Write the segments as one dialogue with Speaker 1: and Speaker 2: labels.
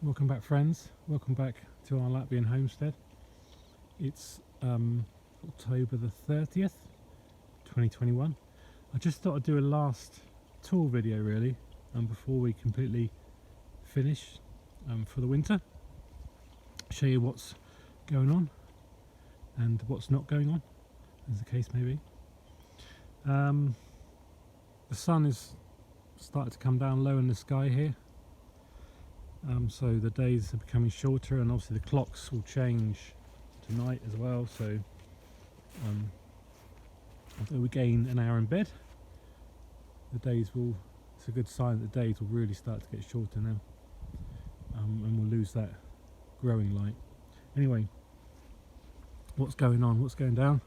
Speaker 1: Welcome back, friends. Welcome back to our Latvian homestead. It's October the 30th, 2021. I just thought I'd do a last tour video really before we completely finish for the winter. Show you what's going on and what's not going on, as the case may be. The sun is starting to come down low in the sky here. So the days are becoming shorter, and obviously the clocks will change tonight as well, so although we gain an hour in bed, the days will, it's a good sign that the days will really start to get shorter now, and we'll lose that growing light. Anyway, what's going on, what's going down?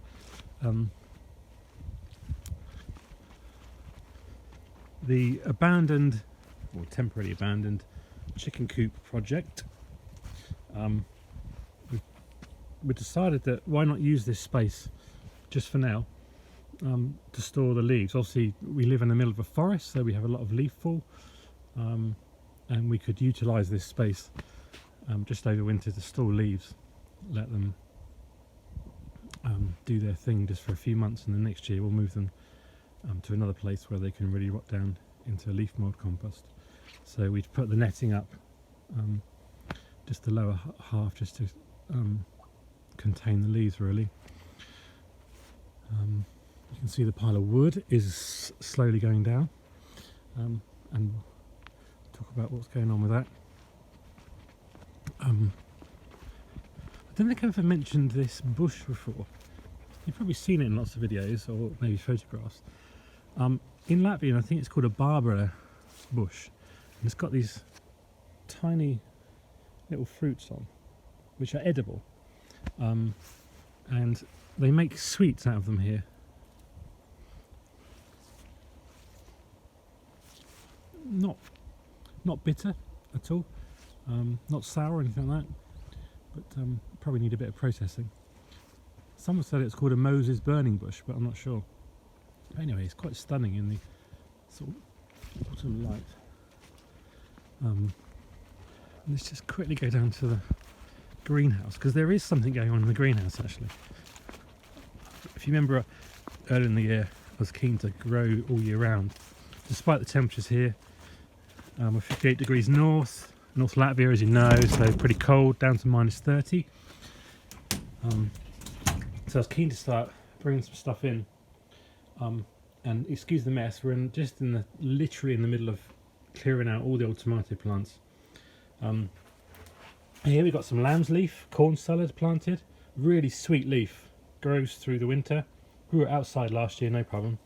Speaker 1: The abandoned, or temporarily abandoned, chicken coop project. We decided that why not use this space just for now to store the leaves. Obviously we live in the middle of a forest, so we have a lot of leaf fall, and we could utilize this space just over winter to store leaves, let them do their thing just for a few months, and then next year we'll move them to another place where they can really rot down into leaf mold compost. So we'd put the netting up, just the lower half, just to contain the leaves really. You can see the pile of wood is slowly going down, and we'll talk about what's going on with that. I don't think I've ever mentioned this bush before. You've probably seen it in lots of videos or maybe photographs. In Latvian I think it's called a barbara bush. And it's got these tiny little fruits on, which are edible, and they make sweets out of them here. Not bitter at all, not sour or anything like that, but probably need a bit of processing. Someone said it's called a Moses burning bush, but I'm not sure. But anyway, it's quite stunning in the sort of autumn light. Let's just quickly go down to the greenhouse, because there is something going on in the greenhouse actually. If you remember earlier in the year I was keen to grow all year round, despite the temperatures here. We're 58 degrees North Latvia, as you know, so pretty cold, down to -30. So I was keen to start bringing some stuff in, and excuse the mess, we're literally in the middle of clearing out all the old tomato plants. Here we've got some lamb's leaf, corn salad planted, really sweet leaf, grows through the winter, grew it outside last year, no problem.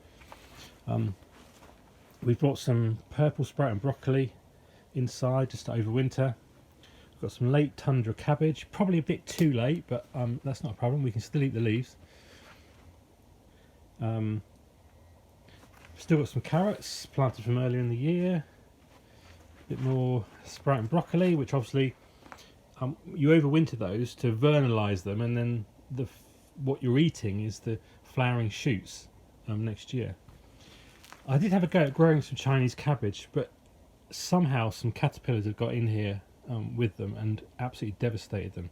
Speaker 1: We've brought some purple sprout and broccoli inside just to overwinter. We've got some late tundra cabbage, probably a bit too late, but that's not a problem, we can still eat the leaves. Still got some carrots planted from earlier in the year. A bit more sprout and broccoli, which obviously you overwinter those to vernalise them, and then what you're eating is the flowering shoots next year. I did have a go at growing some Chinese cabbage, but somehow some caterpillars have got in here with them and absolutely devastated them.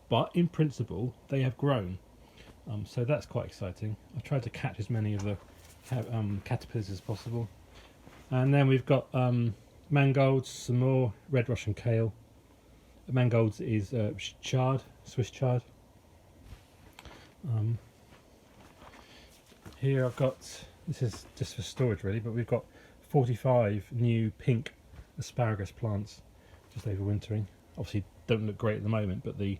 Speaker 1: But in principle they have grown, so that's quite exciting. I've tried to catch as many of the caterpillars as possible. And then we've got mangolds, some more red Russian kale. Mangolds is chard, Swiss chard. Here I've got, this is just for storage really, but we've got 45 new pink asparagus plants just overwintering. Obviously don't look great at the moment, but the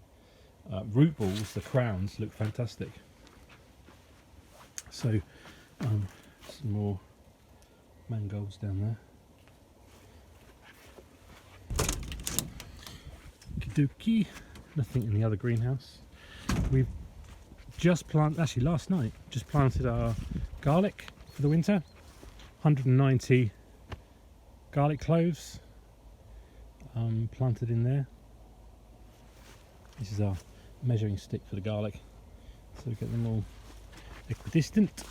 Speaker 1: root balls, the crowns, look fantastic. So some more mangolds down there. Okey-dokey. Nothing in the other greenhouse. We've just planted, actually last night, just planted our garlic for the winter. 190 garlic cloves planted in there. This is our measuring stick for the garlic, so we get them all equidistant.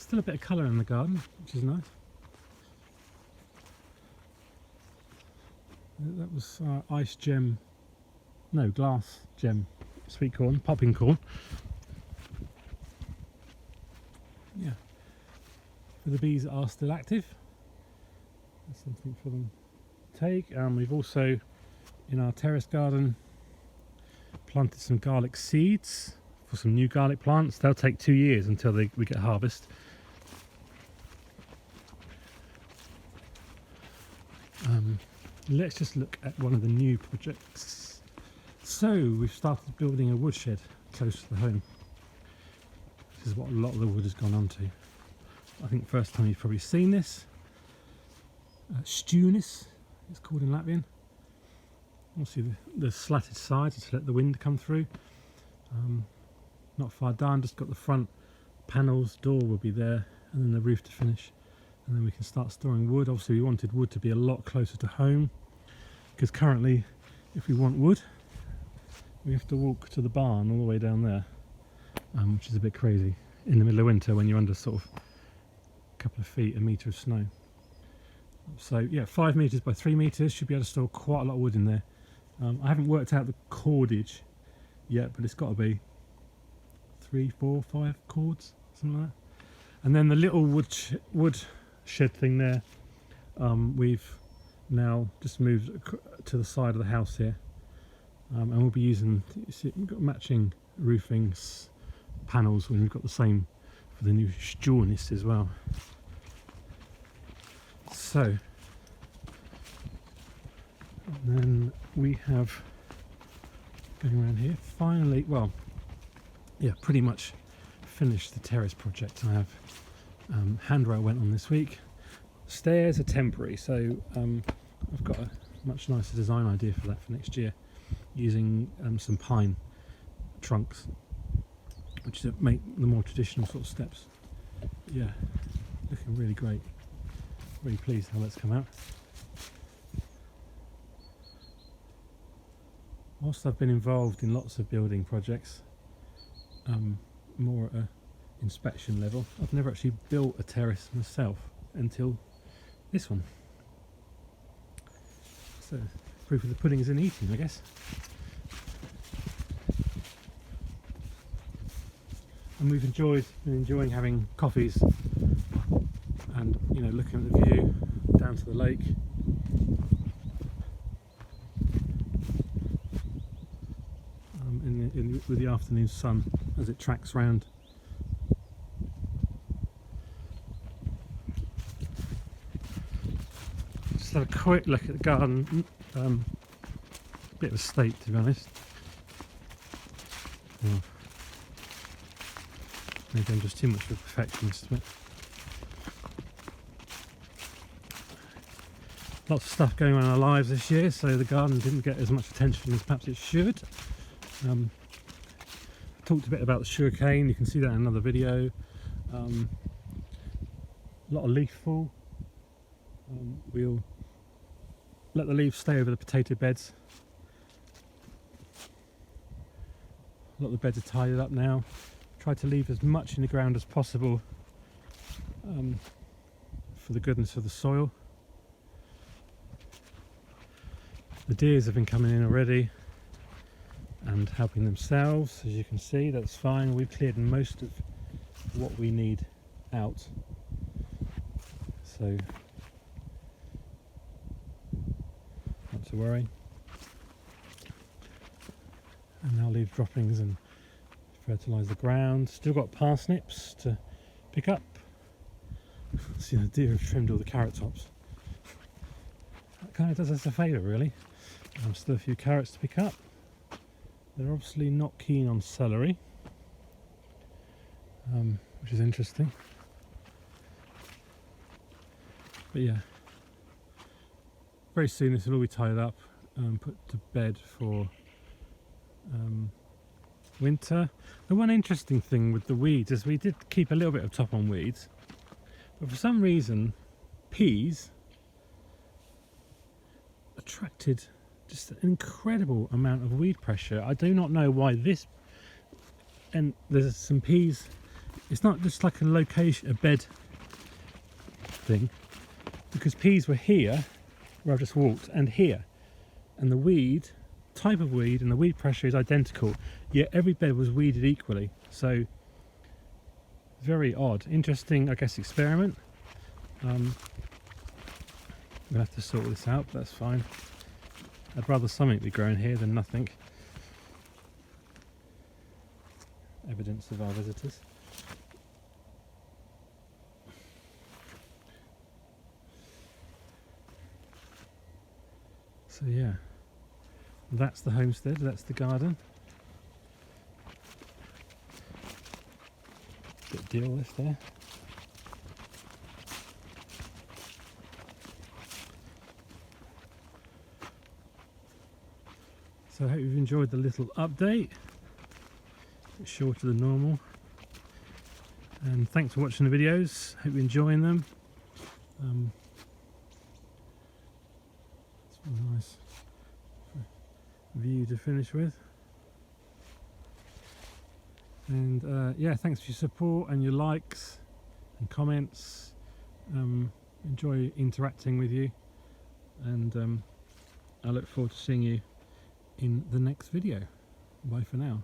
Speaker 1: still a bit of colour in the garden, which is nice. That was ice gem, no, glass gem sweet corn, popping corn. Yeah, for the bees that are still active, that's something for them to take. We've also, in our terrace garden, planted some garlic seeds for some new garlic plants. They'll take 2 years until we get harvest. Let's just look at one of the new projects. So we've started building a woodshed close to the home. This is what a lot of the wood has gone onto. I think first time you've probably seen this. Stunis, it's called in Latvian. Obviously the slatted sides to let the wind come through. Not far down, just got the front panels, door will be there, and then the roof to finish. And then we can start storing wood. Obviously we wanted wood to be a lot closer to home, because currently if we want wood we have to walk to the barn all the way down there, which is a bit crazy in the middle of winter when you're under sort of a couple of feet, a metre of snow. So yeah, 5 metres by 3 metres, should be able to store quite a lot of wood in there. I haven't worked out the cordage yet, but it's got to be 3, 4, 5 cords, something like that. And then the little wood shed thing there, we've now just moved to the side of the house here, and we'll be using, you see, we've got matching roofing panels when we've got the same for the new Stunis as well. So, and then we have, going around here, finally, well, yeah, pretty much finished the terrace project. I have handrail went on this week. Stairs are temporary, so I've got a much nicer design idea for that for next year, using some pine trunks, which make the more traditional sort of steps. Yeah, looking really great. Really pleased how that's come out. Whilst I've been involved in lots of building projects, more at a inspection level, I've never actually built a terrace myself until this one. So proof of the pudding is in eating, I guess. And we've been enjoying having coffees and, you know, looking at the view down to the lake. With the afternoon sun as it tracks round. Just have a quick look at the garden. Bit of a state, to be honest. Oh. Maybe I'm just too much of a perfectionist. But lots of stuff going on in our lives this year, so the garden didn't get as much attention as perhaps it should. I talked a bit about the sugarcane, you can see that in another video. A lot of leaf fall. We'll let the leaves stay over the potato beds. A lot of the beds are tidied up now. Try to leave as much in the ground as possible for the goodness of the soil. The deers have been coming in already and helping themselves, as you can see. That's fine. We've cleared most of what we need out, so not to worry. And now leave droppings and fertilise the ground. Still got parsnips to pick up. See, the deer have trimmed all the carrot tops. That kind of does us a favour, really. Still a few carrots to pick up. They're obviously not keen on celery, which is interesting. But yeah, very soon this will all be tied up and put to bed for winter. The one interesting thing with the weeds is we did keep a little bit of top on weeds, but for some reason peas attracted just an incredible amount of weed pressure. I do not know why this, and there's some peas it's not just like a location, a bed thing, because peas were here where I've just walked and here, and the weed type of weed and the weed pressure is identical, yet every bed was weeded equally. So very odd, interesting, I guess, experiment. We'll have to sort this out, but that's fine. I'd rather something be grown here than nothing. Evidence of our visitors. So yeah, that's the homestead, that's the garden. Bit of deal lift there. So I hope you've enjoyed the little update. A bit shorter than normal. And thanks for watching the videos. Hope you're enjoying them. It's a nice view to finish with. And yeah, thanks for your support and your likes and comments. Enjoy interacting with you, and I look forward to seeing you in the next video. Bye for now.